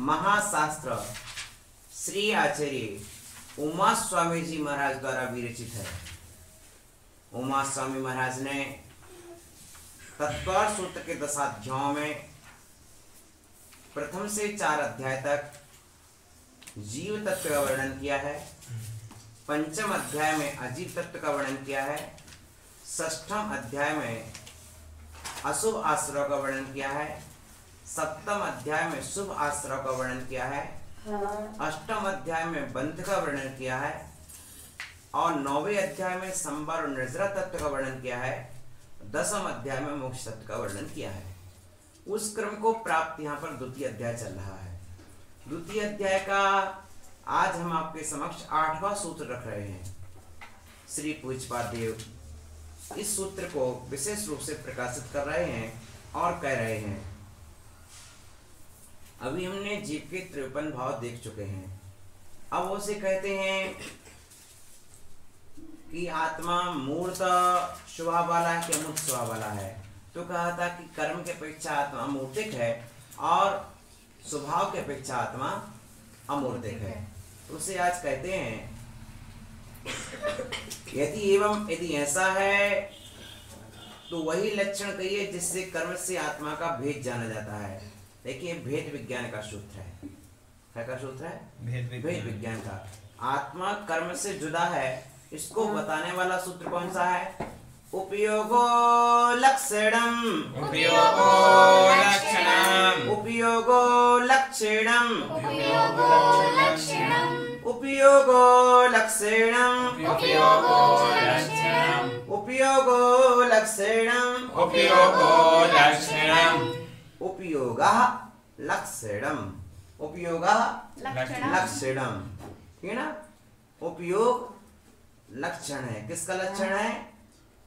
महाशास्त्र श्री आचार्य उमा स्वामी जी महाराज द्वारा विरचित है। उमा स्वामी महाराज ने तत्पर सूत्र के 10 अध्यायों में प्रथम से 4 अध्याय तक जीव तत्व का वर्णन किया है। पंचम अध्याय में अजीव तत्व का वर्णन किया है। षष्ठम अध्याय में अशुभ आश्रय का वर्णन किया है। सप्तम अध्याय में शुभ आश्रय का वर्णन किया है। अष्टम अध्याय में बंध का वर्णन किया है और 9वें अध्याय में संबर और निर्जरा तत्व का वर्णन किया है। 10वें अध्याय में मोक्ष तत्व का वर्णन किया है। उस क्रम को प्राप्त यहाँ पर द्वितीय अध्याय चल रहा है। द्वितीय अध्याय का आज हम आपके समक्ष 8वां सूत्र रख रहे हैं। श्री पूज्यपाद देव इस सूत्र को विशेष रूप से प्रकाशित कर रहे हैं और कह रहे हैं, अभी हमने जीव के 53 भाव देख चुके हैं। अब वो से कहते हैं कि आत्मा मूर्त स्वभाव वाला है कि अमूर्त स्वभाव वाला है। तो कहा था कि कर्म के अपेक्षा आत्मा मूर्तिक है और स्वभाव के अपेक्षा आत्मा अमूर्तिक है। तो उसे आज कहते हैं यदि ऐसा है तो वही लक्षण कहिए जिससे कर्म से आत्मा का भेद जाना जाता है। देखिए भेद विज्ञान का सूत्र है। क्या का सूत्र है? भेद विज्ञान का। आत्मा कर्म से जुदा है, इसको बताने वाला सूत्र कौन सा है? उपयोगो लक्षणम उपयोगो लक्षणम उपयोगो लक्षणम उपयोगो लक्षणम उपयोगो लक्षणम उपयोगो लक्षणम उपयोगो लक्षणम उपयोगः लक्षणम उपयोगः लक्षणम। ठीक है ना? उपयोग लक्षण है। किसका लक्षण है?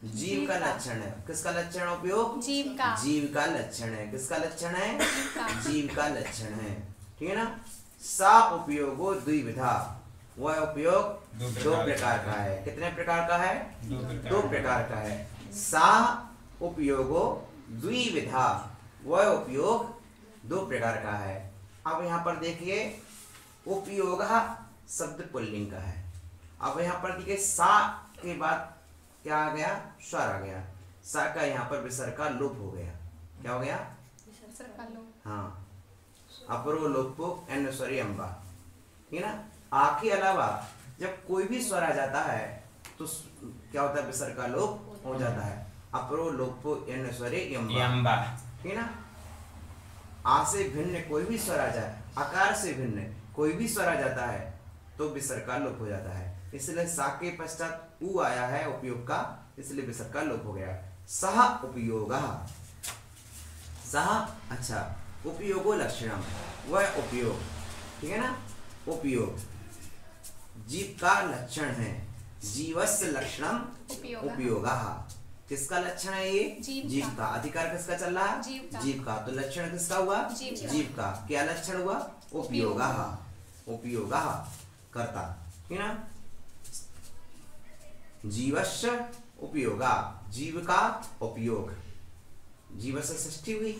जीव का लक्षण है। किसका लक्षण? उपयोग जीव का लक्षण है। किसका लक्षण है? जीव का लक्षण है। ठीक है ना? सा उपयोगो द्विविधा, वह उपयोग 2 प्रकार का है। कितने प्रकार का है? 2 प्रकार का है। सा उपयोगो द्विविधा, वह उपयोग 2 प्रकार का है। अब यहाँ पर देखिए उपयोग शब्द पुल्लिंग का है। अब यहाँ पर देखिए सा के बाद क्या आ गया? स्वर आ गया। सा का यहाँ पर विसर्ग का लोप हो गया। क्या हो गया? विसर्ग का लोप। हाँ, अपरो लोपो एनस्वरी अम्बा। ठीक है ना? आ के अलावा जब कोई भी स्वर आ जाता है तो क्या होता है? विसर्ग का लोप हो जाता है। अपरो लोपो एनस्वरी अम्बा। ठीक है ना? आ से भिन्न कोई भी स्वर आ जाए, आकार से भिन्न कोई भी स्वर आ जाता है तो विसर्ग का लोप हो जाता है। इसलिए सा के पश्चात उ आया है उपयोग का, इसलिए विसर्ग का लोप हो गया। सह उपयोगः, सह अच्छा उपयोगो लक्षणम, वह उपयोग। ठीक है ना? उपयोग जीव का लक्षण है। जीवस्य लक्षणम उपयोगः। किसका लक्षण है ये? जीव का। अधिकार किसका चल रहा है? जीव का। तो लक्षण किसका हुआ? जीव का। क्या लक्षण हुआ? उपयोगः। उपयोगः कर्ता। ठीक है ना? जीवस्य उपयोगा, जीव का उपयोग। जीव से षष्ठी हुई।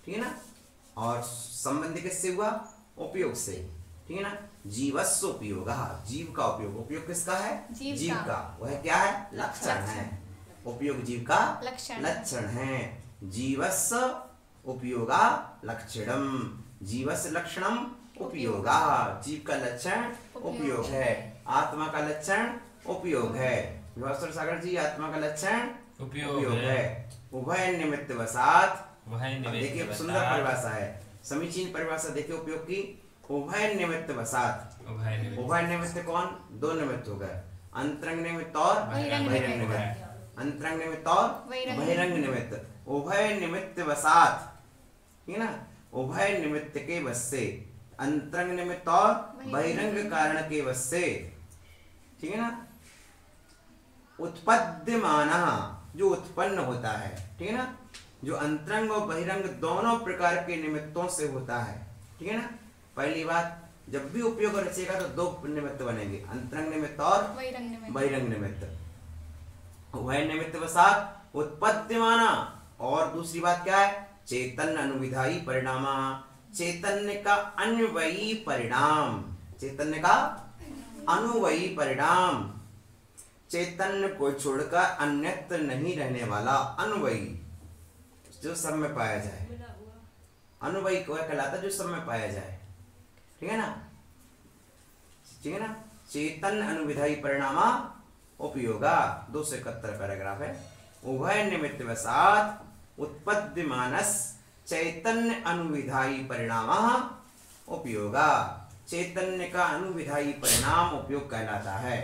ठीक है ना? और संबंध किससे हुआ? उपयोग से। ठीक है ना? जीवस्य उपयोगः, जीव का उपयोग। उपयोग किसका है? जीव का। वह क्या है? लक्षण है। उपयोग जीव का लक्षण है। जीवस्य उपयोगा लक्षणम, जीवस्य लक्षणम उपयोगा। जीव का लक्षण उपयोग है। आत्मा का लक्षण उपयोग है। विभास्वर सागर जी, आत्मा का लक्षण उपयोग है। उभय निमित्त वसात। देखिए सुंदर परिभाषा है, समीचीन परिभाषा देखिए उपयोग की। उभय निमित्त वसात। उभय निमित्त कौन? 2 निमित्त हो गए, अंतरंग निमित्त और बहिरंग निमित्त। अंतरंग निमित्त और बहिरंग निमित्त। उभय निमित्त वसात। ठीक है ना? उभय निमित्त के वश से, अंतरंग निमित्त और बहिरंग कारण के वश से। ठीक है ना? उत्पद्यमाना, जो उत्पन्न होता है। ठीक है ना? जो अंतरंग और बहिरंग दोनों प्रकार के निमित्तों से होता है। ठीक है ना? पहली बात, जब भी उपयोग रचेगा तो 2 निमित्त बनेंगे, अंतरंग निमित्त और बहिरंग निमित्त। उभय निमित्त वसात उत्पद्यमाना। और दूसरी बात क्या है? चेतन अनुविधायी परिणामा, चैतन्य का अन्वयी परिणाम, चैतन्य का अनुवयी परिणाम, चैतन्य को छोड़कर अन्यत्र नहीं रहने वाला अन्वयी, जो सब में पाया जाए। अनुवयी को कहलाता जो सब में पाया जाए, ठीक है ना, ठीक है ना। चैतन्य अनुविधायी परिणामा उपयोगा, 271 पैराग्राफ है। उभय निमित्त वसात उत्पद्यमानस चैतन्य अनुविधायी परिणामा उपयोगा, चैतन्य का अनुविधायी परिणाम उपयोग कहलाता है।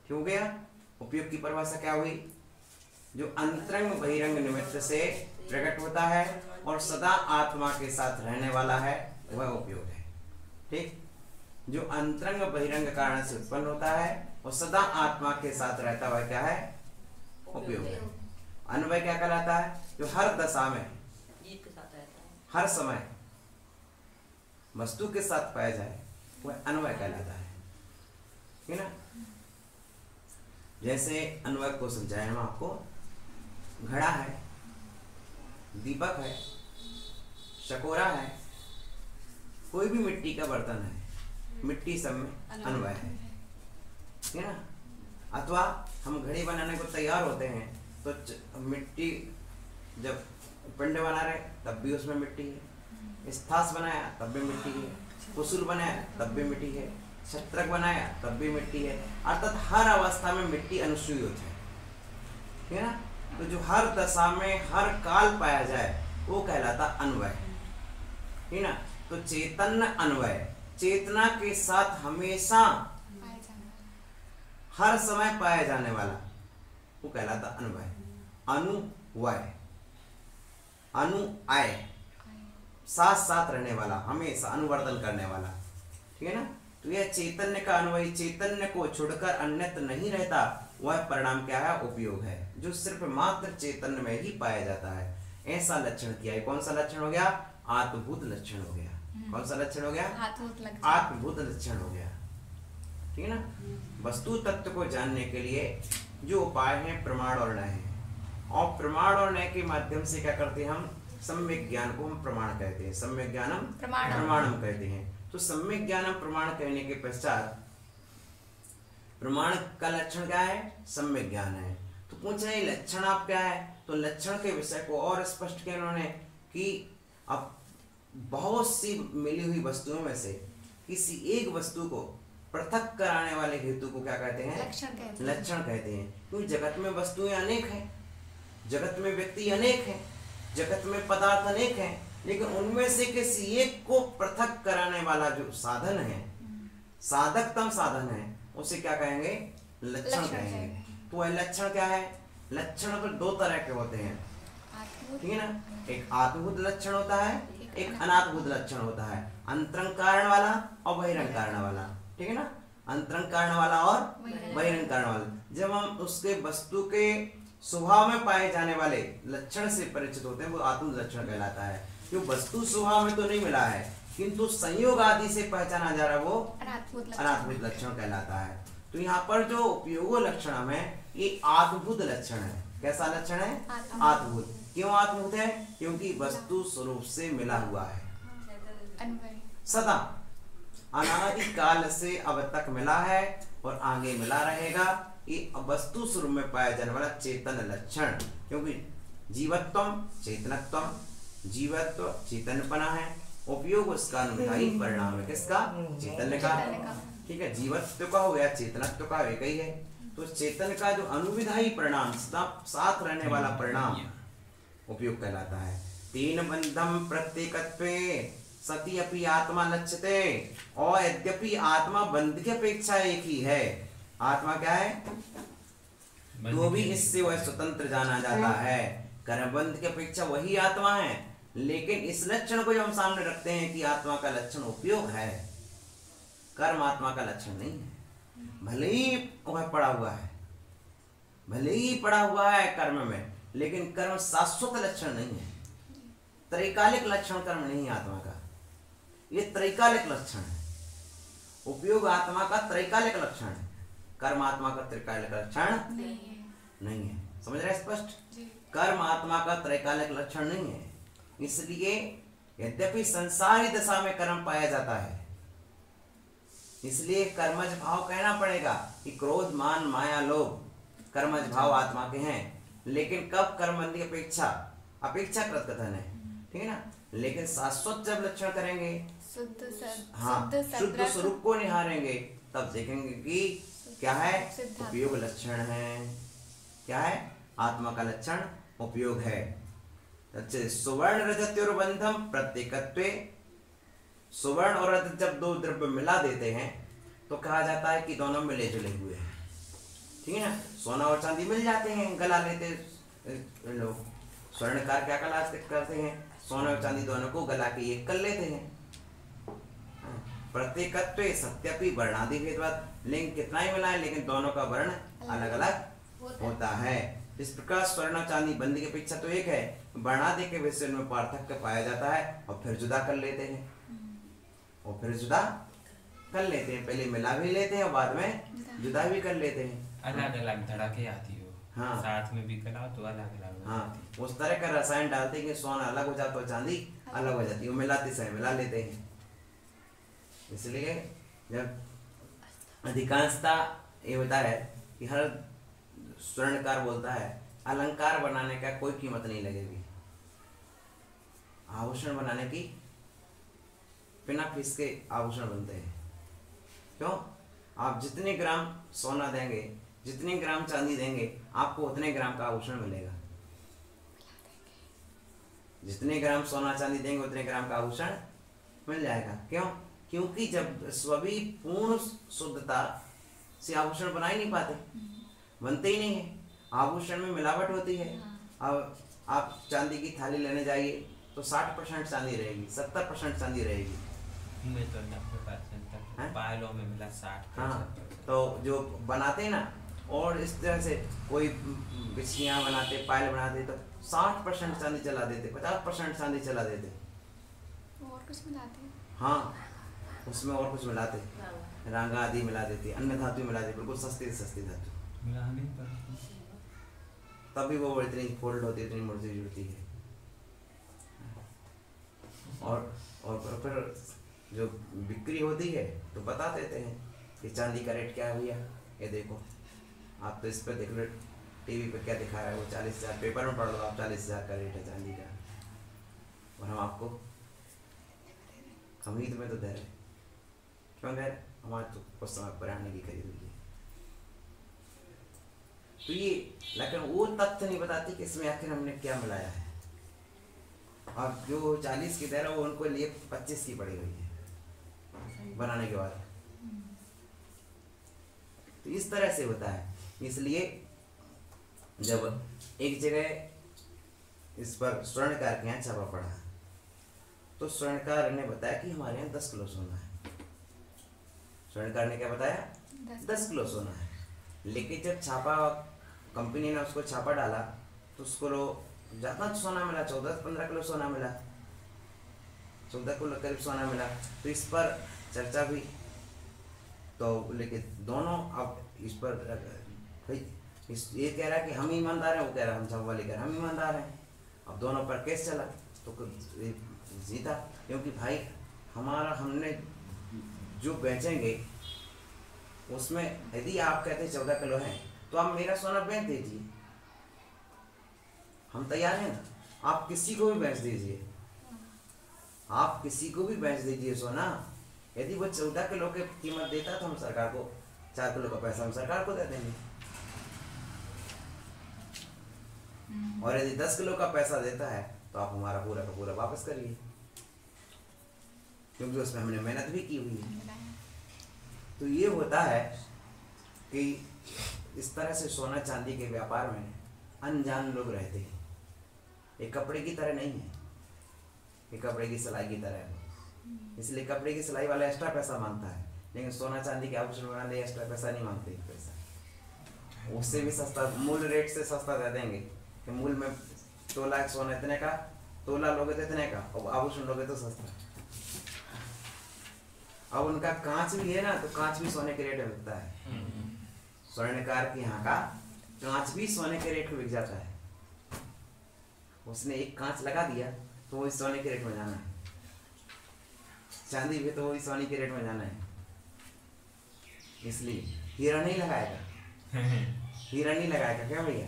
ठीक हो गया। उपयोग की परिभाषा क्या हुई? जो अंतरंग बहिरंग निमित्त से प्रकट होता है और सदा आत्मा के साथ रहने वाला है, वह उपयोग है। ठीक, जो अंतरंग बहिरंग कारण से उत्पन्न होता है और सदा आत्मा के साथ रहता हुआ क्या है? उपयोग है। अन्वय क्या कहलाता है? जो हर दशा में, हर समय वस्तु के साथ पाया जाए, वह अन्वय कहलाता है, ठीक है ना। जैसे अन्वय को समझाएं हम आपको। घड़ा है, दीपक है, शकोरा है, कोई भी मिट्टी का बर्तन है, मिट्टी सब में अन्वय है, ठीक है ना। अथवा हम घड़ी बनाने को तैयार होते हैं तो मिट्टी, जब पिंड बना रहे तब भी उसमें मिट्टी है, स्थास बनाया तब भी मिट्टी है, पुसूल बनाया तब भी मिट्टी है, छत्रक बनाया तब भी मिट्टी है, अर्थात हर अवस्था में मिट्टी अनुसूयित है, ठीक है ना। तो जो हर दशा में हर काल पाया जाए वो कहलाता अन्वय, ठीक है ना। तो चैतन्य अन्वय, चेतना के साथ हमेशा हर समय पाया जाने वाला, वो कहलाता अन्वय। अनुवय, अनुआय, साथ साथ रहने वाला, हमेशा अनुवर्तन करने वाला, ठीक है ना। तो यह चैतन्य का अन्वय, चैतन्य को छोड़कर अन्यत्र नहीं रहता, वह परिणाम क्या है? उपयोग है, जो सिर्फ मात्र चैतन्य में ही पाया जाता है। ऐसा लक्षण किया है। कौन सा लक्षण हो गया? आत्मभूत लक्षण हो गया। कौन सा लक्षण हो गया? आत्मभूत लक्षण हो गया, ठीक है ना। वस्तु तत्व को जानने के लिए जो उपाय है प्रमाण और नय है, और प्रमाण और नय के माध्यम से क्या करते हैं हम? सम्यक ज्ञान को हम प्रमाण कहते हैं, सम्यक ज्ञानम प्रमाणम कहते हैं। तो सम्यक ज्ञानम प्रमाण कहने के पश्चात प्रमाण का लक्षण क्या है? सम्यक ज्ञान है। तो पूछ रहे लक्षण आप क्या है? तो लक्षण के विषय को और स्पष्ट किया उन्होंने कि अब बहुत सी मिली हुई वस्तुओं में से किसी एक वस्तु को पृथक कराने वाले हेतु को क्या कहते हैं? लक्षण कहते हैं। क्योंकि जगत में वस्तुएं अनेक हैं, जगत में व्यक्ति अनेक हैं, जगत में पदार्थ अनेक हैं, लेकिन उनमें से किसी एक को पृथक कराने वाला जो साधन है, साधकतम साधन है, उसे क्या कहेंगे? लक्षण कहेंगे। तो वह लक्षण क्या है? लक्षण तो दो तरह के होते हैं, ठीक है ना। एक आत्मभूत लक्षण होता है, एक अनात्मभूत लक्षण होता है। अंतरंग कारण वाला और बहिरंग कारण वाला, ठीक है ना। अंतरंग कारण वाला और बहिरंग कारण वाला। जब हम उसके वस्तु के स्वभाव में पाए जाने वाले लक्षण से परिचित होते हैं, वो आत्म लक्षण कहलाता है। जो वस्तु स्वभाव में तो नहीं मिला है, किंतु संयोग आदि से पहचाना जा रहा है, वो अनात्मभूत लक्षण कहलाता है। तो यहाँ पर जो उपयोग लक्षण है ये आत्मभूत लक्षण है। कैसा लक्षण है? आत्मभूत। क्यों आत्मभूत है? क्योंकि वस्तु स्वरूप से मिला हुआ है, सदा अनादि काल से अब तक मिला है और आगे मिला रहेगा। ये वस्तु स्वरूप में पाया जाने वाला चेतन लक्षण, क्योंकि जीवत्वम चेतनत्वम, जीवत्व चैतन्यपना है, उपयोग उसका अनुविधायी परिणाम है। किसका? चैतन्य का, ठीक है। जीवत्व का हो या चेतनत्व का, एक ही है। तो चेतन का जो अनुविधायी परिणाम, साथ रहने वाला परिणाम, उपयोग कहलाता है। तीन बंधम प्रत्येकत्वे सती अपि आत्मा लक्ष्यते, और यद्यपि आत्मा बंध की अपेक्षा एक ही है, आत्मा क्या है? तो भी इससे वह स्वतंत्र जाना जाता है। कर्मबंध की अपेक्षा वही आत्मा है, लेकिन इस लक्षण को जब हम सामने रखते हैं कि आत्मा का लक्षण उपयोग है, कर्म आत्मा का लक्षण नहीं है। भले ही वह पड़ा हुआ है, भले ही पड़ा हुआ है कर्म में, लेकिन कर्म शाश्वत लक्षण नहीं है, त्रैकालिक लक्षण कर्म नहीं है आत्मा का, ये त्रैकालिक लक्षण है। उपयोग आत्मा का त्रैकालिक लक्षण है, कर्म आत्मा का त्रैकालिक लक्षण नहीं है। समझ रहे? स्पष्ट? कर्म आत्मा का त्रैकालिक लक्षण नहीं है, इसलिए यद्यपि संसारी दशा में कर्म पाया जाता है, इसलिए कर्मज भाव कहना पड़ेगा कि क्रोध मान माया लोभ कर्मज भाव आत्मा के हैं। लेकिन कब कर्मबंदी अपेक्षा अपेक्षाकृत कथन है, ठीक है ना। लेकिन शाश्वत जब लक्षण करेंगे, शुद्ध स्वरूप को निहारेंगे, तब देखेंगे कि क्या है, उपयोग लक्षण है। क्या है, आत्मा का लक्षण उपयोग है। अच्छे, सुवर्ण रजत्योर्बंधम प्रत्येकत्वे, सुवर्ण और रजत जब दो द्रव्य मिला देते हैं तो कहा जाता है कि दोनों मिले जुले हुए हैं, ठीक है ना। सोना और चांदी मिल जाते हैं, गला लेते लोग। स्वर्णकार क्या कला करते हैं, सोना और चांदी दोनों को गला के एक कर लेते हैं। प्रत्येकत्व सत्यपि वर्णादि भेदवत्, लिंग कितना ही मिला है लेकिन दोनों का वर्ण अलग अलग होता है। इस प्रकार स्वर्ण और चांदी बंदी की अपेक्षा तो एक है, वर्णादि के विषय में पार्थक्य पाया जाता है और फिर जुदा कर लेते हैं, और फिर जुदा कर लेते हैं। पहले मिला भी लेते हैं और बाद में जुदा भी कर लेते हैं। अलग अलग धड़के आती हो, हाँ, साथ में भी कला तो अलग अलग, हाँ, उस तरह का रसायन डालते हैं कि सोना अलग हो जाता है, चांदी अलग हो जाती है, वो मिलाते समय मिला लेते हैं। इसलिए जब अधिकांशता ये होता है कि हर स्वर्णकार बोलता है अलंकार बनाने का कोई कीमत नहीं लगेगी, आभूषण बनाने की बिना फीस के आभूषण बनते हैं। क्यों, आप जितने ग्राम सोना देंगे, जितने ग्राम चांदी देंगे, आपको उतने ग्राम का आभूषण मिलेगा। जितने ग्राम सोना चांदी देंगे उतने ग्राम का आभूषण मिल जाएगा। क्यों, क्योंकि जब स्वभी पूर्ण शुद्धता से आभूषण बना ही नहीं पाते, बनते ही नहीं है, आभूषण में मिलावट होती है। अब आप चांदी की थाली लेने जाइए तो 60% चांदी रहेगी, 70% चांदी रहेगी, में तो 90% तक पायलों में मिला 60%। हाँ, तो जो बनाते हैं ना, और इस तरह से कोई बिछियाँ बनाते, पायल बनाते, तो 60% चांदी चला देते, 50% चांदी चला देते, और कुछ मिलाते हैं। हाँ, उसमें और कुछ मिलाते, रांगा आदि मिला देते, अन्य धातु मिला देते, बिल्कुल सस्ती से सस्ती धातु, मिलाने पर तभी वो इतनी फोल्ड होती है, इतनी मूर्ति जुड़ती है। और फिर जो बिक्री होती है तो बता देते हैं कि चांदी का रेट क्या है भैया, ये देखो, आप तो इस पर देख लो टीवी पर क्या दिखा रहा है, वो 40,000, पेपर में पढ़ लो आप 40,000 का रेट है चांदी का, और हम आपको खरीद में तो दे रहे, क्यों दे रहे, हमारे तो कुछ समय पुराने की खरीद हुई है। तो ये, लेकिन वो तथ्य नहीं बताती कि इसमें आखिर हमने क्या मिलाया है। अब जो 40 की दे रहा है वो उनको लिए 25 की पड़ी हुई है बनाने के बाद। तो इस तरह से होता है। इसलिए जब एक जगह इस पर स्वर्णकार के यहाँ छापा पड़ा तो स्वर्णकार ने बताया कि हमारे यहाँ 10 किलो सोना है। स्वर्णकार ने क्या बताया, 10 किलो सोना है। लेकिन जब छापा, कंपनी ने उसको छापा डाला तो उसको ज्यादा सोना मिला, 14-15 किलो सोना मिला, 14 किलो करीब सोना मिला। तो इस पर चर्चा हुई, तो लेकिन दोनों अब इस पर ये कह रहा है कि हम ईमानदार हैं, वो कह रहा है हम छापा वाले कह रहे हैं हम ईमानदार हैं। अब दोनों पर केस चला तो जीता, क्योंकि भाई हमारा, हमने जो बेचेंगे उसमें यदि आप कहते 14 किलो हैं तो आप मेरा सोना बेच दीजिए, हम तैयार हैं ना। आप किसी को भी बेच दीजिए, आप किसी को भी बेच दीजिए सोना। यदि वो 14 किलो की कीमत देता तो हम सरकार को 4 किलो का पैसा हम सरकार को दे देंगे, और यदि 10 किलो का पैसा देता है तो आप हमारा पूरा का पूरा वापस करिए, क्योंकि उसमें हमने मेहनत भी की हुई है। तो ये होता है कि इस तरह से सोना चांदी के व्यापार में अनजान लोग रहते हैं। ये कपड़े की तरह नहीं है, ये कपड़े की सिलाई की तरह है। इसलिए कपड़े की सिलाई वाला एक्स्ट्रा पैसा मांगता है, लेकिन सोना चांदी के आभूषण बनाने एक्स्ट्रा पैसा नहीं मांगते। पैसा उससे भी सस्ता, मूल रेट से सस्ता दे देंगे कि मूल में तोला सोना इतने का, तोला लोगे तो इतने का, और आभूषण लोगे तो सस्ता। अब उनका कांच भी है ना, तो कांच भी सोने के रेट में बिकता है। स्वर्णकार के यहाँ का कांच भी सोने के रेट में बिक जाता है। उसने एक कांच लगा दिया तो वो सोने के रेट में जाना है। चांदी भी तो वही सोने के रेट में जाना है, इसलिए हीरा नहीं लगाएगा। हीरा नहीं लगाएगा क्या भैया?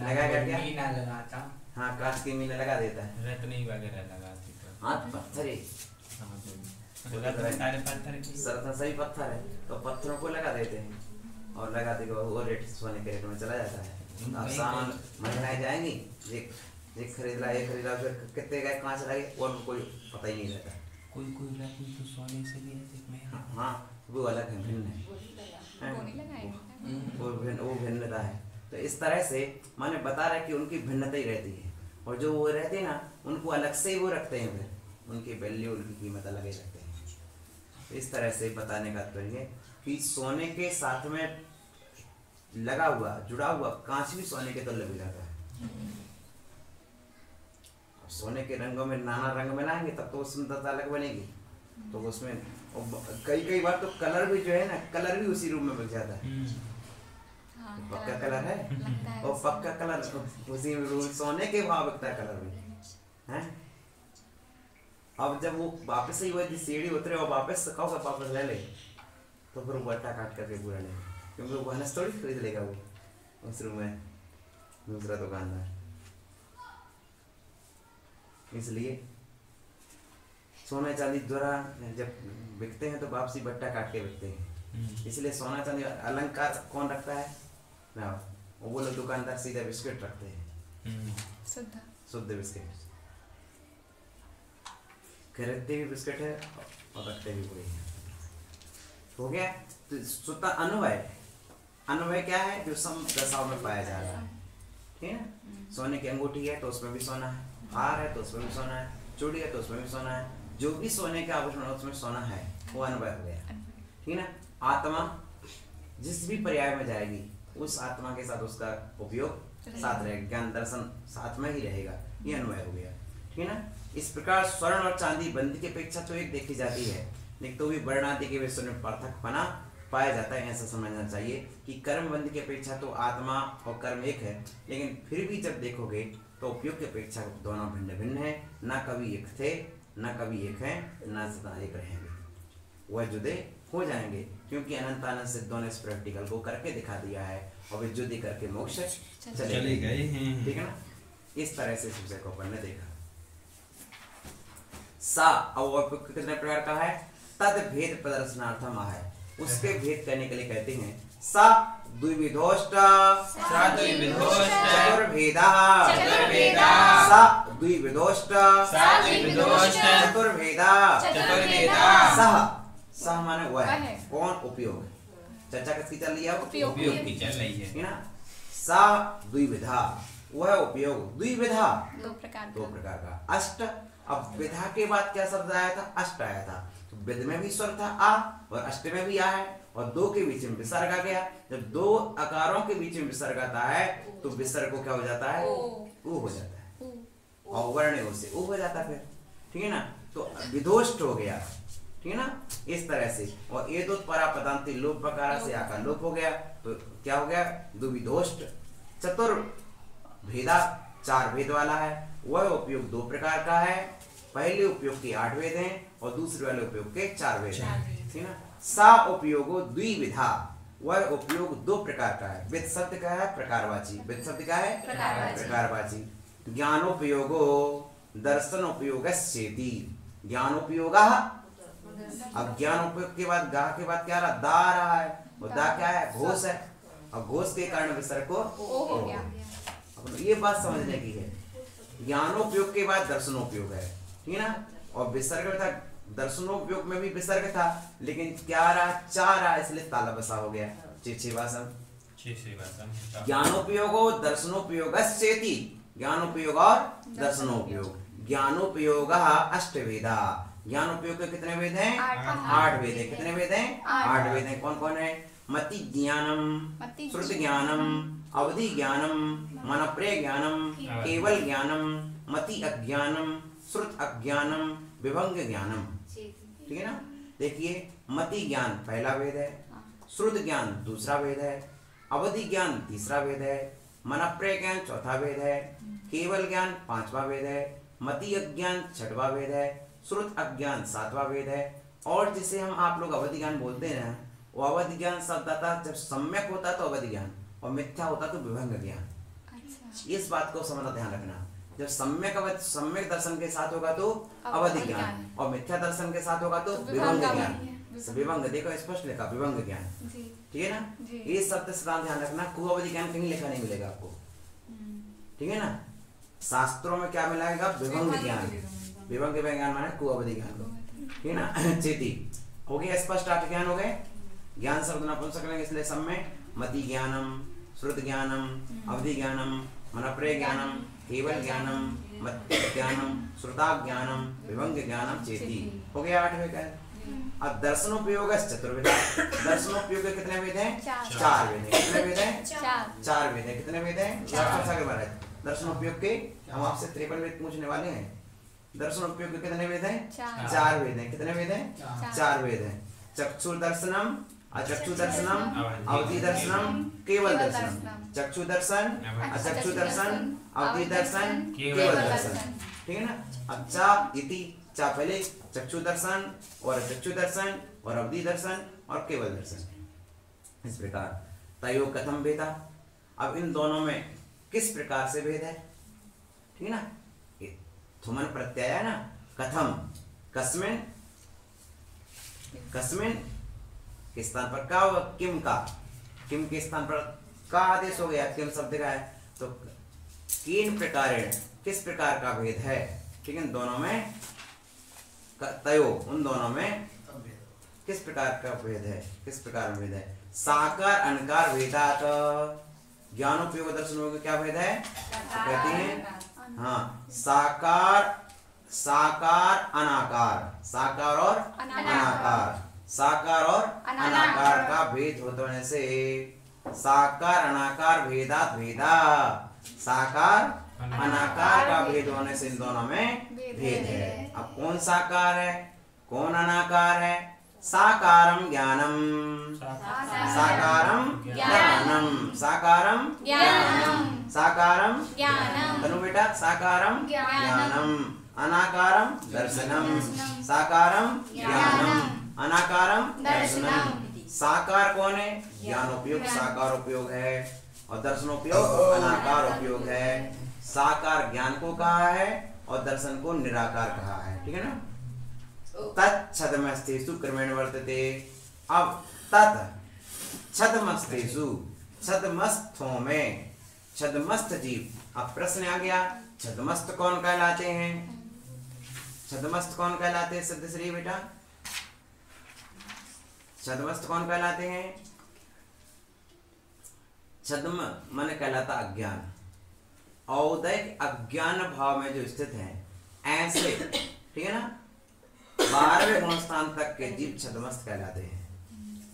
लगाएगा क्या? मीना लगाता। हाँ, कांच की मीना लगा देता है। रत्नी वगैरह लगाती तो। हाँ, पत्थर ही सारे पत्थर की सरथा सही पत्थर है तो पत्थरों को लगा देते हैं और लगाते के वो रेट सोने के रेट में चला जाता है। अब सामान महिलाएं जाएंगी, ये खरीद ला फिर कितने का कांच लगे और कोई पता ही नहीं रहता। कोई रत्नी तो सोने से भी है। हाँ, वो अलग है, भिन्न है, वो नहीं लगाएंगे। वो भिन्नता है। तो इस तरह से माने बता रहे कि उनकी भिन्नता ही रहती है और जो वो रहते हैं ना उनको अलग से ही वो रखते हैं, फिर उनकी वैल्यू उनकी कीमत अलग ही रखते हैं। इस तरह से बताने का तात्पर्य है कि सोने के साथ में लगा हुआ जुड़ा हुआ कांच भी सोने के तुल्य भी रहता है। सोने के रंगों में नाना रंग बनाएंगे तब तो सुंदरता अलग बनेगी। तो उसमें कई बार तो कलर भी जो है ना, कलर भी उसी रूप में बन जाता है। पक्का कलर है और पक्का कलर उसी रूप सोने के भाव बिकता है कलर भी है। अब जब वो वापस ही वही सीढ़ी उतरे और वापस कहो वापस ले ले तो फिर वो बट्टा काट करके पूरा ले, क्योंकि वो भनस थोड़ी खरीद लेगा वो उस रूम में दूसरा दुकानदार। इसलिए सोना चांदी द्वारा जब बिकते हैं तो वापसी बट्टा काट के बिकते हैं। इसलिए सोना चांदी अलंकार कौन रखता है ना, वो लोग दुकानदार सीधा बिस्किट रखते हैं, शुद्ध बिस्किट खरीदते भी बिस्किट है और रखते भी वही है। हो गया। तो शुद्ध अनुभव क्या है? जो सम दशाओं में पाया जा रहा है, ठीक है। सोने की अंगूठी है तो उसमें भी सोना है, हार है तो उसमें भी सोना है, चूड़ी है तो उसमें भी सोना है, जो भी सोने के आभूषण उसमें सोना है वो अनुभव हो गया, ठीक है ना। आत्मा जिस भी पर्याय में जाएगी उस आत्मा के साथ उसका उपयोग साथ रहेगा, ज्ञान दर्शन साथ में ही रहेगा, ये अनुभव हो गया, ठीक है ना। इस प्रकार स्वर्ण और चांदी बंदी की अपेक्षा तो एक देखी जाती है, लेकिन तो भी वर्ण आदि के विषय में पृथकपना पाया जाता है। ऐसा समझना चाहिए कि कर्म बंदी की अपेक्षा तो आत्मा और कर्म एक है, लेकिन फिर भी जब देखोगे तो उपयोग की अपेक्षा दोनों भिन्न भिन्न है। ना कभी एक थे, ना कभी एक है, ना सदा एक रहेंगे, वह जुदे हो जाएंगे, क्योंकि अनंत आनंद सिद्धों ने इस प्रैक्टिकल को करके दिखा दिया है और वे जुदी करके मोक्ष चले गए, ठीक है ना। इस तरह से विषय को अपन ने देखा। सा और कितने प्रकार का है? तद भेद प्रदर्शनार्थम है, उसके भेद करने के लिए कहते हैं। सा द्विविधोष्ट चतुर्भेदा सा द्विविधोष्ट चतुर्भेदा सह माने वह कौन उपयोग, चर्चा किसकी चल रही है? उपयोग की चल रही है ना। सा द्विविधा वह उपयोग, द्विविधा दो प्रकार का। अष्ट, अब विधा के बाद क्या शब्द आया था? अष्ट आया था। तो विध में भी स्वर था आ और अष्ट में भी आ है और दो के बीच में विसर्ग आ गया। जब दो आकारों के बीच में विसर्ग आता है तो विसर्ग को क्या हो जाता है? ऊ हो जाता है और वर्ण से ऊ हो जाता है फिर, ठीक है ना। तो विधोष्ट हो गया, ठीक है ना, इस तरह से। और ये तो परापदांति लोप प्रकार से आकर लोप हो गया, तो क्या हो गया? द्विविधोष्ट चतुर्भेदा, चार भेद वाला है। वह उपयोग दो प्रकार का है, पहले उपयोग के 8 भेद हैं और दूसरे वाले उपयोग के 4 भेद हैं, ठीक है ना। सा उपयोगो द्विविधा, वह उपयोग दो प्रकार का है। विद शब्द का है प्रकारवाची, विद शब्द का है प्रकारवाची। ज्ञानोपयोगो दर्शनोपयोगस्येति, ज्ञानोपयोगः। अब ज्ञान उपयोग के बाद गा के बाद क्या रहा? दा रहा है, और दा क्या है? घोष है, और घोष के कारण विसर्ग को हो गया। अब ये बात समझने की है, ज्ञानोपयोग के बाद दर्शनोपयोग है, ठीक है ना। और विसर्ग में था, दर्शनोपयोग में भी विसर्ग था, लेकिन क्या रहा? चार रहा, इसलिए ताला बसा हो गया। ज्ञानोपयोगो दर्शनोपयोगस्येति, ज्ञानोपयोग और दर्शनोपयोग। ज्ञानोपयोगः अष्टवेदा, ज्ञानोपयोग के कितने वेद हैं? 8 वेद हैं। कितने वेद हैं? 8 वेद हैं। कौन कौन है? मति ज्ञानम, श्रुति ज्ञानम, अवधि ज्ञानम, मनप्रिय ज्ञानम, केवल ज्ञानम, मति अज्ञानम, श्रुत अज्ञानम, विभंग ज्ञानम, ठीक है ना। देखिए, मति ज्ञान पहला वेद है, श्रुत ज्ञान दूसरा वेद है, अवधि ज्ञान तीसरा वेद है, मनप्रिय ज्ञान चौथा वेद है, केवल ज्ञान 5वां वेद है, मति अज्ञान 6वां वेद है, श्रुत अज्ञान सातवां भेद है। और जिसे हम आप लोग अवधि ज्ञान बोलते हैं ना, वो अवधि ज्ञान शब्द आता जब सम्यक होता तो अवधि ज्ञान, और मिथ्या होता तो विभंग ज्ञान। इस बात को समझना, ध्यान रखना। जब सम्यक दर्शन के साथ होगा तो अवधि ज्ञान, और मिथ्या दर्शन के साथ होगा तो विभंग ज्ञान। विभंग देखो स्पष्ट लिखा, विभंग ज्ञान, ठीक है ना। ये शब्द से ध्यान रखना, कुअवधि ज्ञान कहीं लिखा नहीं मिलेगा आपको, ठीक है ना। शास्त्रों में क्या मिलेगा? विभंग ज्ञान। विभंग ज्ञान माने कुअवधि ज्ञान, ठीक है ना। चेती हो गया, स्पष्ट 8 ज्ञान हो गए। ज्ञान शब्द नपुंसक लेंगे, इसलिए सब में मति ज्ञानम, श्रुत ज्ञानम, अवधि ज्ञानम, मनप्रेय ज्ञानम, केवल ज्ञानम, मत्य ज्ञानम, श्रुता ज्ञानम, विभंग ज्ञानम, चेती। हो गया 8 वेद। अब दर्शनोपयोग चतुर्वेद। दर्शनोपयोग के कितने वेद हैं? 4 वेद हैं। कितने वेद हैं? 4 वेद हैं। कितने वेद हैं? दर्शनोपयोग के हम आपसे 53 वेद पूछने वाले हैं। दर्शनोपयोग के कितने वेद हैं? 4 वेद हैं। कितने वेद हैं? 4 वेद हैं। चक्षुर दर्शनम, अचक्षु दर्शनम, अवधि दर्शनम, केवल दर्शनम। चक्षु दर्शन, अचक्षु दर्शन, अवधि दर्शन, केवल दर्शन, ठीक है ना। अब चा इति, चा पहले चक्षु दर्शन और अचक्षु दर्शन और अवधि दर्शन और केवल दर्शन। इस प्रकार तयो कथम भेदा। अब इन दोनों में किस प्रकार से भेद है, ठीक है ना। थुमन प्रत्यय है ना, कथम, कस्मिन, कस्मिन के स्थान पर का, किम का, किम के स्थान पर का आदेश हो गया, किम शब्द का है, तो किन प्रकार, किस प्रकार का भेद है, ठीक है। दोनों में तयो, उन दोनों में किस प्रकार का भेद है, किस प्रकार में भेद है। साकार अनकार भेदात। ज्ञानोपयोग दर्शनों का क्या भेद है? कहते हैं हाँ, साकार, साकार अनाकार, साकार और अनाकार, साकार और अनाकार का भेद होने से साकार अनाकार भेदात भेदा। साकार अनाकार का भेद होने से इन दोनों में भेद है। अब कौन साकार है, कौन अनाकार है? साकारम ज्ञानम, साकारम ज्ञानम, साकारम ज्ञानम, साकारम ज्ञानम, तनु बेटा, साकारम ज्ञानम, अनाकारम दर्शनम, साकारम ज्ञानम, अनाकारम दर्शनम। साकार कौन है? ज्ञानोपयोग साकार उपयोग है, और दर्शनोपयोग अनाकार उपयोग है। साकार ज्ञान को कहा है और दर्शन को निराकार कहा है, ठीक है ना। तच्छदमस्तेषु क्रमेण वर्तते। अब तत् छदमस्तेषु, छदमस्थों में, छदमस्त जीव। अब प्रश्न आ गया, छदमस्त कौन कहलाते हैं? छदमस्त कौन कहलाते हैं सिद्धश्री बेटा? छदमस्त कौन कहलाते हैं? छद्म मन कहलाता अज्ञान, औदैक अज्ञान भाव में जो स्थित है ऐसे, ठीक है ना। 12वें गुणस्थान तक के जीव छद्मस्त कहलाते हैं।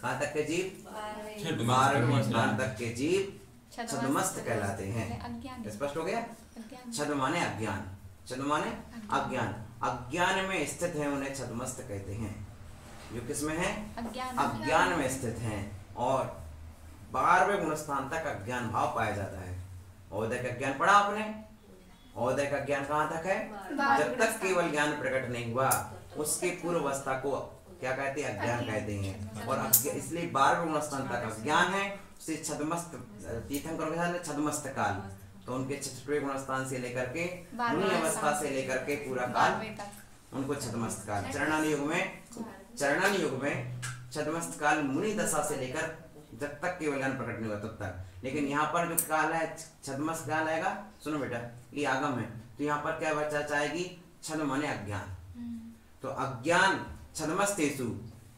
कहाँ तक के जीव? 12वें गुणस्थान तक के जीव छद्मस्त कहलाते हैं। स्पष्ट हो गया? छद्म माने अज्ञान, छद्म माने अज्ञान, अज्ञान में स्थित है उन्हें छद्मस्त कहते हैं। जो किसमें है? अज्ञान में स्थित हैं, और 12वें गुणस्थान तक अज्ञान भाव पाया जाता है। औदैक अज्ञान पढ़ा आपने? औदैक अज्ञान कहाँ तक है? जब तक केवल ज्ञान प्रकट नहीं हुआ उसके पूर्व अवस्था को क्या कहते हैं? अज्ञान कहते हैं। और इसलिए 12वें गुणस्थान तक अज्ञान है। उसे छद्मस्त, तीर्थंकरों के साथ छद्मस्त काल, तो उनके 6वें गुणस्थान से लेकर के मुनि अवस्था से लेकर के पूरा काल उनको छद्मस्त काल। चरणन युग में छद्मस्त काल मुनि दशा से लेकर जब तक केवल ज्ञान प्रकट नहीं हुआ तब तक। लेकिन यहाँ पर जो काल है छद्मस्त काल आएगा, सुनो बेटा, ये आगम है, तो यहाँ पर क्या बचा चाहेगी? छद्म माने अज्ञान, तो अज्ञान छद्मस्तेषु,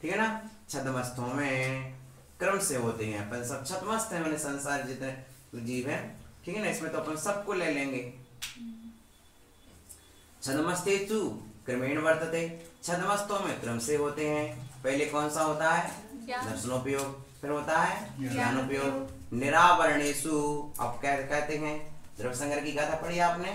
ठीक है ना। छद्मस्थों में क्रम से होते हैं, अपन सब छद्मस्त हैं, मैंने संसार जितने जीव हैं, ठीक है ना। इसमें तो अपन सबको ले लेंगे। छद्मस्तेषु क्रमेण वर्तते। छद्मस्तों में क्रम से होते हैं। पहले कौन सा होता है? दर्शनोपयोग, फिर होता है ज्ञानोपयोग। निरावरणेषु, अब क्या कहते हैं? द्रव्य संग्रह की गाथा पढ़ी आपने?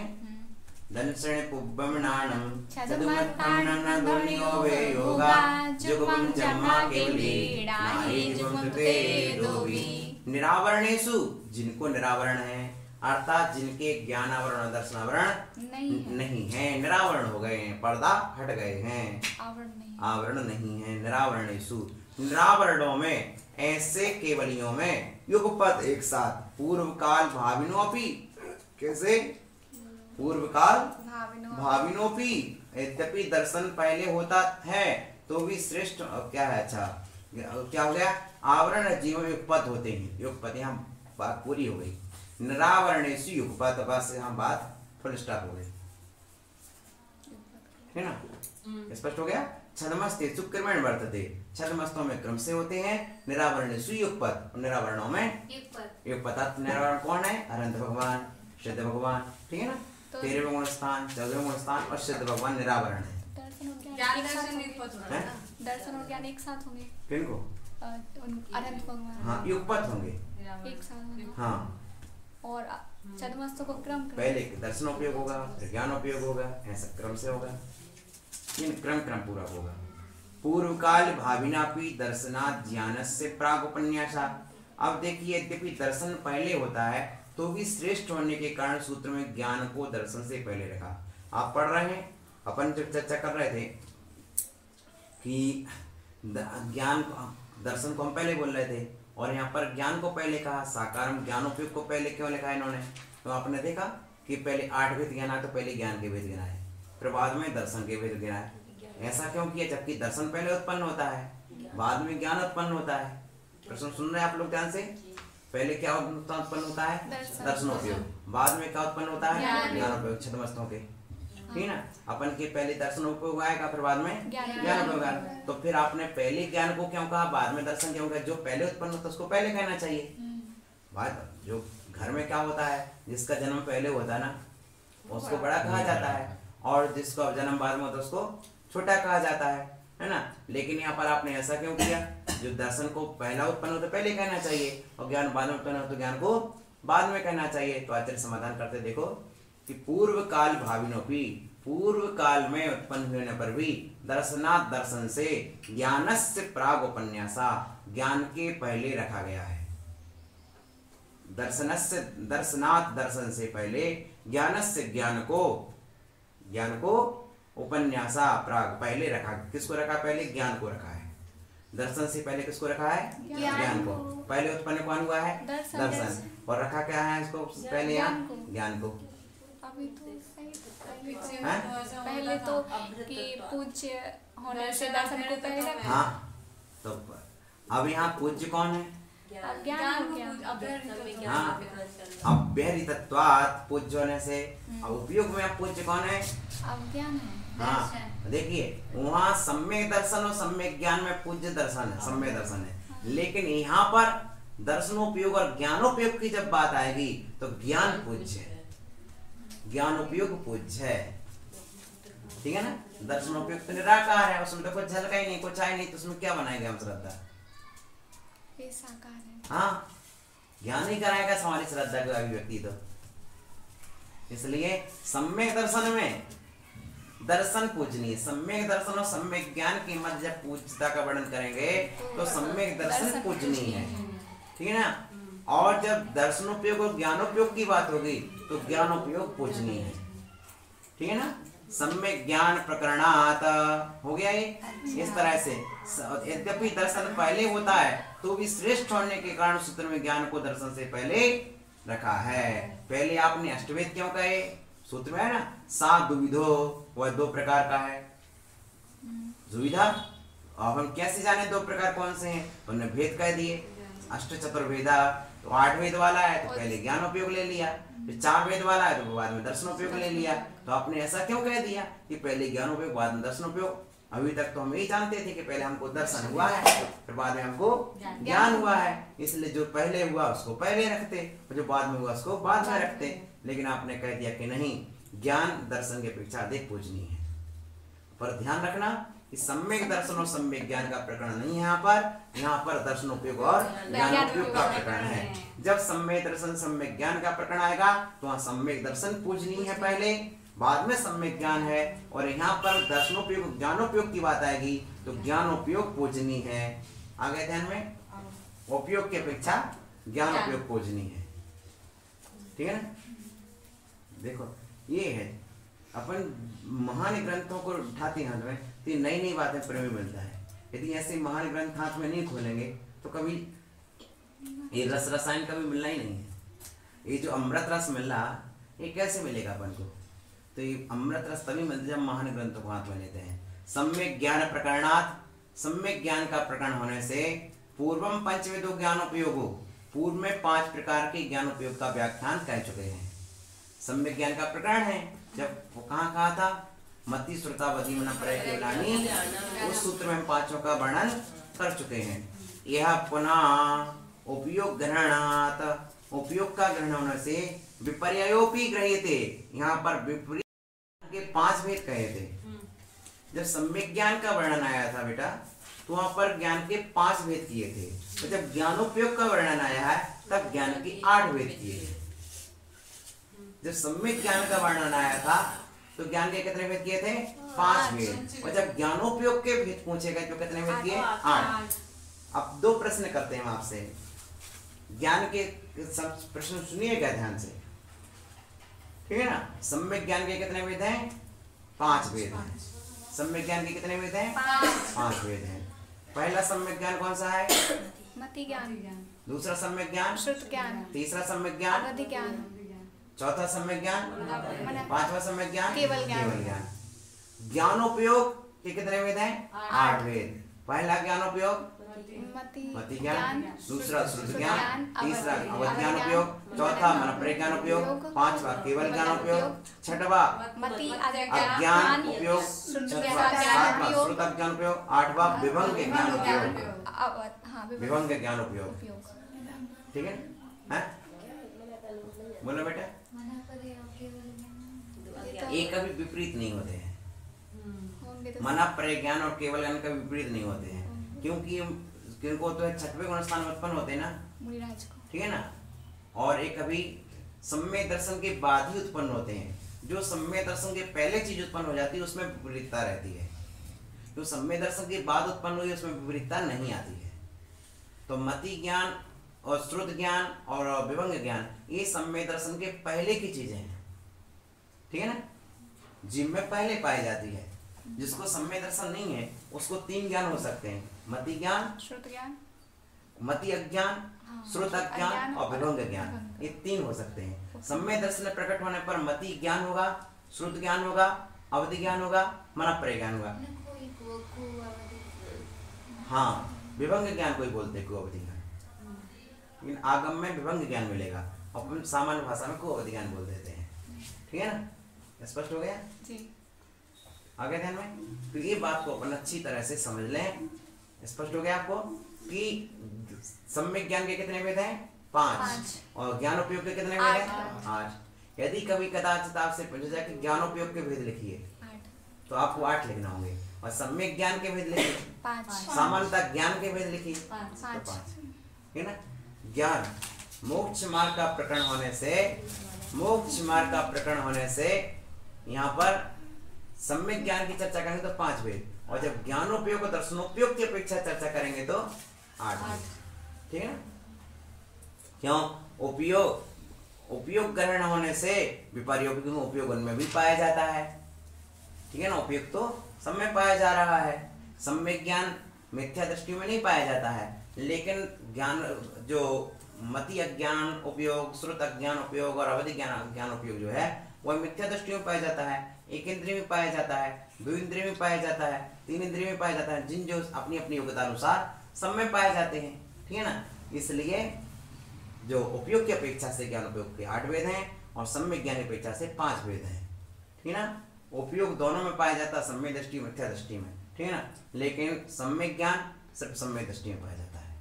दंसणे पुब्बमनानम चदुमत्तमनन ध्वनियो वे योगा जुगमं जन्मा केवली नाहि जुगमते दोवी। निरावरणेषु, जिनको निरावरण है, अर्थात जिनके ज्ञानावरण और दर्शनावरण नहीं है, निरावरण हो गए हैं, पर्दा हट गए हैं, आवरण नहीं है। निरावरणेषु, निरावरणों में, ऐसे केवलियों में युगपत एक साथ, पूर्व काल भाविनोपि, कैसे पूर्व काल भाविनोपि, यद्यपि दर्शन पहले होता है तो भी श्रेष्ठ क्या है, अच्छा क्या हो गया, आवरण जीव युगपत होते हैं, युगपत, यहाँ बात पूरी हो गई। निरावरणेषु युगपत, बस यहाँ बात फुल स्टॉप हो गई, है ना, स्पष्ट हो गया। छदमस्तेषु क्रमेण वर्तते, छदमस्तों में क्रम से होते हैं, निरावरणेषु युगपत, निरावरणों में युगपत। निरावरण कौन है, अनंत भगवान, सिद्ध भगवान, ठीक है ना, 13वें गुण स्थान, 14वें गुण स्थान और सिद्ध भगवान निरावरण है। दर्शन और ज्ञान एक साथ होंगे, किनको, अनंत भगवान, हाँ युगपत होंगे एक साथ, हाँ, और छदमस्तों को क्रम पहले दर्शनोपयोग होगा, फिर ज्ञानोपयोग होगा, ऐसा क्रम से होगा, क्रम पूरा होगा। पूर्व काल भाविनापि दर्शनात् ज्ञानस्य प्रागुपन्यासा। अब देखिए, यद्यपि दर्शन पहले होता है तो भी श्रेष्ठ होने के कारण सूत्र में ज्ञान को दर्शन से पहले रखा। आप पढ़ रहे हैं, अपन जब चर्चा कर रहे थे कि ज्ञान दर्शन को हम पहले बोल रहे थे, और यहाँ पर ज्ञान को पहले कहा, साकारम ज्ञानोपयोग को पहले क्यों लिखा है इन्होंने, तो आपने देखा कि पहले 8 भेद गिनाए, तो पहले ज्ञान के भेद गिनाए, फिर बाद में दर्शन के भेद गिनाए। ऐसा क्यों किया, जबकि दर्शन पहले उत्पन्न होता है, बाद में ज्ञान उत्पन्न होता है। प्रश्न सुन रहे हैं आप लोग ध्यान से, पहले क्या उत्पन्न होता है, दर्शनोपयोग, बाद में क्या उत्पन्न होता है, ज्ञानोपयोग, छदमस्तों के, ठीक ना। अपन के पहले दर्शनोपयोग आएगा, फिर बाद में ज्ञानोपयोग आएगा। तो फिर आपने पहले ज्ञान को क्यों कहा, बाद में दर्शन क्यों कहा, जो पहले उत्पन्न होता है उसको पहले कहना चाहिए। बात जो घर में क्या होता है, जिसका जन्म पहले होता है ना, उसको बड़ा कहा जाता है, और जिसको जन्म बाद में होता है उसको छोटा कहा जाता है ना। लेकिन यहाँ पर आपने ऐसा क्यों किया, जो दर्शन को पहला उत्पन्न होता पहले कहना चाहिए, और ज्ञान बाद में उत्पन्न हो तो ज्ञान को बाद में कहना चाहिए। तो आचार्य समाधान करते देखो कि पूर्व काल भाविनोपि, पूर्व काल में उत्पन्न होने पर भी दर्शनात् दर्शन से, ज्ञानस्य प्रागुपन्यासा, ज्ञान के पहले रखा गया है। दर्शनस्य दर्शनात् दर्शन से पहले, ज्ञानस्य ज्ञान को उपन्यासा प्राग पहले रखा। किसको रखा, पहले ज्ञान को रखा है। दर्शन से पहले किसको रखा है, ज्ञान को। पहले उत्पन्न कौन हुआ है, दर्शन, और रखा क्या है इसको पहले, यहाँ ज्ञान को। अभी तो पहले तो कि पूज्य होने से दर्शन को पहले रखा। हाँ, तो अब यहाँ पूज्य कौन है, अव्यहृतत्वात्, पूज्य होने से। अब उपयोग में पूज्य कौन है, अज्ञान है। हाँ, देखिए वहाँ सम्यक दर्शन और सम्यक ज्ञान में पूज्य दर्शन है, सम्यक दर्शन है। लेकिन यहाँ पर दर्शनोपयोग और ज्ञानोपयोग की जब बात आएगी तो ज्ञान पूज्य है, ज्ञानोपयोग पूज्य है, ठीक है ना। दर्शनोपयोग तो निराकार है, उसमें तो कुछ झलका ही नहीं, कुछ आए नहीं, तो उसमें क्या बनाएंगे हम श्रद्धा, साकार है। हाँ, ज्ञान ही कराएगा हमारी श्रद्धा का अभिव्यक्ति। तो इसलिए सम्यक दर्शन में दर्शन पूजनीय, सम्यक दर्शन और सम्यक ज्ञान की मध्य जब पूज्यता का वर्णन करेंगे तो सम्यक दर्शन पूजनीय है, ठीक है ना। और जब दर्शनोपयोग और ज्ञानोपयोग की बात होगी तो ज्ञानोपयोग पूजनीय है, ठीक है ना। सम्यक ज्ञान प्रकरणात हो गया ये, इस तरह से। यद्यपि दर्शन पहले होता है तो भी श्रेष्ठ होने के कारण सूत्र में ज्ञान को दर्शन से पहले रखा है। पहले आपने अष्टवेद क्यों कहे, सूत्र में है ना, सा दुविधो, वह 2 प्रकार का है दुविधा। अब हम कैसे जाने 2 प्रकार कौन से हैं, तो उन्हें भेद कह दिए। अष्ट चतुर्वेदा, तो 8 वेद वाला है तो पहले ज्ञानोपयोग ले लिया, फिर 4 वेद वाला है तो बाद में दर्शनोपयोग ले लिया। तो आपने ऐसा क्यों कह दिया कि पहले ज्ञानोपयोग बाद में दर्शनोपयोग। अभी तक तो हम यही जानते थे कि पहले हमको दर्शन हुआ है, फिर बाद में हमको ज्ञान हुआ है, इसलिए जो पहले हुआ उसको पहले रखते और जो बाद में हुआ उसको बाद में रखते। लेकिन आपने कह दिया कि नहीं, ज्ञान दर्शन की अपेक्षा अधिक पूजनीय है। पर ध्यान रखना कि सम्यक दर्शन और सम्यक ज्ञान का प्रकरण नहीं है यहाँ पर दर्शनोपयोग और ज्ञानोपयोग का प्रकरण है। जब सम्यक दर्शन सम्यक ज्ञान का प्रकरण आएगा तो वहाँ सम्यक दर्शन पूजनीय है पहले, बाद में सम्यक ज्ञान है। और यहाँ पर दर्शनोपयोग ज्ञानोपयोग की बात आएगी तो ज्ञानोपयोग पूजनीय है। आगे ध्यान में, उपयोग की अपेक्षा ज्ञानोपयोग पूजनीय है। ठीक है ना। देखो ये है अपन महान ग्रंथों को उठाते हैं हाथ में तो ये नई नई बातें प्रेमी मिलता है। यदि ऐसे महान ग्रंथ हाथ में नहीं खोलेंगे तो कभी ये रस रसायन कभी मिलना ही नहीं है। ये जो अमृत रस मिल रहा ये कैसे मिलेगा अपन को? तो ये अमृत रस तभी मिलता है जब महान ग्रंथों को हाथ में लेते हैं। सम्यक ज्ञान प्रकरणात्, सम्यक ज्ञान का प्रकरण होने से पूर्वम पंचविधो ज्ञानोपयोगो, पूर्व में 5 प्रकार के ज्ञान उपयोग का व्याख्यान कह चुके हैं। सम्यक ज्ञान का प्रकरण है जब वो कहाँ कहा था, मति श्रुता बधि मन प्रयलानी, उस सूत्र में हम 5 का वर्णन कर चुके हैं। यह पुनः उपयोग ग्रहणात्, उपयोग का ग्रहण होने से विपर्योपि गृह्यते, यहाँ पर विपरीत के 5 भेद कहे थे। जब सम्यक ज्ञान का वर्णन आया था बेटा तो वहां पर ज्ञान के 5 भेद किए थे, तो जब ज्ञानोपयोग का वर्णन आया है तब ज्ञान के 8 भेद किए थे। जब सम्यक ज्ञान का वर्णन आया था तो ज्ञान के कितने भेद किए थे? 5 भेद। और जब ज्ञानोपयोग के भेद पूछे गए तो कितने भेद किए? 8। अब 2 प्रश्न करते हैं आपसे, ज्ञान के सब प्रश्न सुनिएगा ध्यान से, ठीक है ना। सम्यक ज्ञान के कितने भेद हैं? 5 भेद हैं। सम्यक ज्ञान के कितने भेद हैं? 5 भेद हैं। पहला सम्यक ज्ञान कौन सा है? मति ज्ञान, दूसरा सम्यक ज्ञान श्रुत ज्ञान, तीसरा सम्यक ज्ञान अवधि ज्ञान, चौथा सम्यक ज्ञान, 5वां सम्यक ज्ञान केवल ज्ञान। ज्ञानोपयोग के कितने भेद हैं? 8 भेद। पहला ज्ञानोपयोग मति ज्ञान, दूसरा श्रुत ज्ञान, तीसरा अवधि ज्ञान उपयोग, चौथा मन प्रज्ञान उपयोग, 5वां केवल ज्ञान उपयोग, 6वां मति अज्ञान उपयोग, 7वां श्रुत ज्ञान उपयोग, 8वां विभंग ज्ञान उपयोग, विभंग ज्ञान उपयोग। ठीक है, बोलो बेटा। ये कभी विपरीत नहीं होते हैं, मना प्रज्ञान और केवल ज्ञान कभी विपरीत नहीं होते हैं, क्योंकि किनको तो 6वें गुण स्थान में उत्पन्न होते हैं ना, ठीक है ना। और एक कभी सम्य दर्शन के बाद ही उत्पन्न होते हैं। जो सम्य दर्शन के पहले चीज उत्पन्न हो जाती है उसमें विपरीतता रहती है, जो सम्य दर्शन के बाद उत्पन्न हुई उसमें विपरीतता नहीं आती है। तो मति ज्ञान और श्रुत ज्ञान और विभंग ज्ञान ये सम्य दर्शन के पहले की चीजें हैं, ठीक है ना, जिनमें पहले पाई जाती है। जिसको सम्य दर्शन नहीं है उसको 3 ज्ञान हो सकते हैं, मति ज्ञान, श्रुत ज्ञान, मति अज्ञान, श्रुत अज्ञान और विभंग ज्ञान, ये 3 हो सकते हैं। सम्य दर्शन में प्रकट होने पर मति ज्ञान होगा, श्रुत ज्ञान होगा, अवधि ज्ञान होगा, मन प्रज्ञान होगा। हाँ, विभंग ज्ञान कोई बोलते को अवधि ज्ञान, लेकिन आगम में विभंग ज्ञान मिलेगा, अपन सामान्य भाषा में को अवधि ज्ञान बोल देते हैं, ठीक है ना। स्पष्ट हो गया जी? आगे ध्यान में, तो ये बात को अपन अच्छी तरह से समझ लें। स्पष्ट हो गया आपको कि सम्यक ज्ञान के कितने भेद हैं? 5 और ज्ञानोपयोग के कितने भेद हैं? 8। यदि कभी कदाचित आपसे पूछा जाए कि ज्ञानोपयोग के भेद लिखिए तो आपको 8 लिखना होंगे, और सम्यक ज्ञान के भेद लिखिए 5, सामान्यतः ज्ञान के भेद लिखिए 5, है ना। ज्ञान मोक्ष मार्ग का प्रकरण होने से, मोक्ष मार्ग का प्रकरण होने से यहाँ पर सम्यक ज्ञान की चर्चा करेंगे तो 5 भेद, और जब ज्ञानोपयोग और दर्शनोपयोग की अपेक्षा चर्चा करेंगे तो 8 भेद, ठीक है ना। क्यों? उपयोग ग्रहण होने से विपर्योपयोग में उपयोग उनमें भी पाया जाता है, ठीक है ना। उपयोग तो सब में पाया जा रहा है, सम्यक ज्ञान मिथ्या दृष्टि में नहीं पाया जाता है, लेकिन ज्ञान जो मति अज्ञान उपयोग, श्रुत अज्ञान उपयोग और अवधि ज्ञान उपयोग जो है वह मिथ्या दृष्टि में पाया जाता है, 1 इंद्रिय में पाया जाता है, 2 इंद्रिय में पाया जाता है, 3 इंद्रिय में पाया जाता है, जिन जो अपनी अपनी योग्यता अनुसार सब में पाए जाते हैं, ठीक है ना। इसलिए जो उपयोग की अपेक्षा से ज्ञान उपयोग के 8 भेद हैं और सम्यक ज्ञान की अपेक्षा से 5 भेद हैं, ठीक है ना। उपयोग दोनों में पाया जाता है, सम्यक दृष्टि मिथ्या दृष्टि में, ठीक है ना, लेकिन सम्यक ज्ञान सिर्फ सम्यक दृष्टि में पाया जाता है।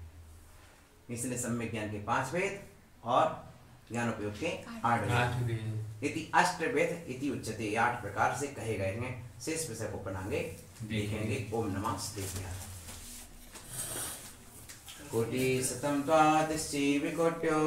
इसलिए सम्यक ज्ञान के 5 भेद और ज्ञान उपयोग के 8 भेद। इति अष्टभेद इति उच्यते, 8 प्रकार से कहे गए हैं। शेष विषय को पढ़ाएंगे, देखेंगे। ओम नमः शिवाय। कोटि शतम त्वादिश्चि विकोट्यो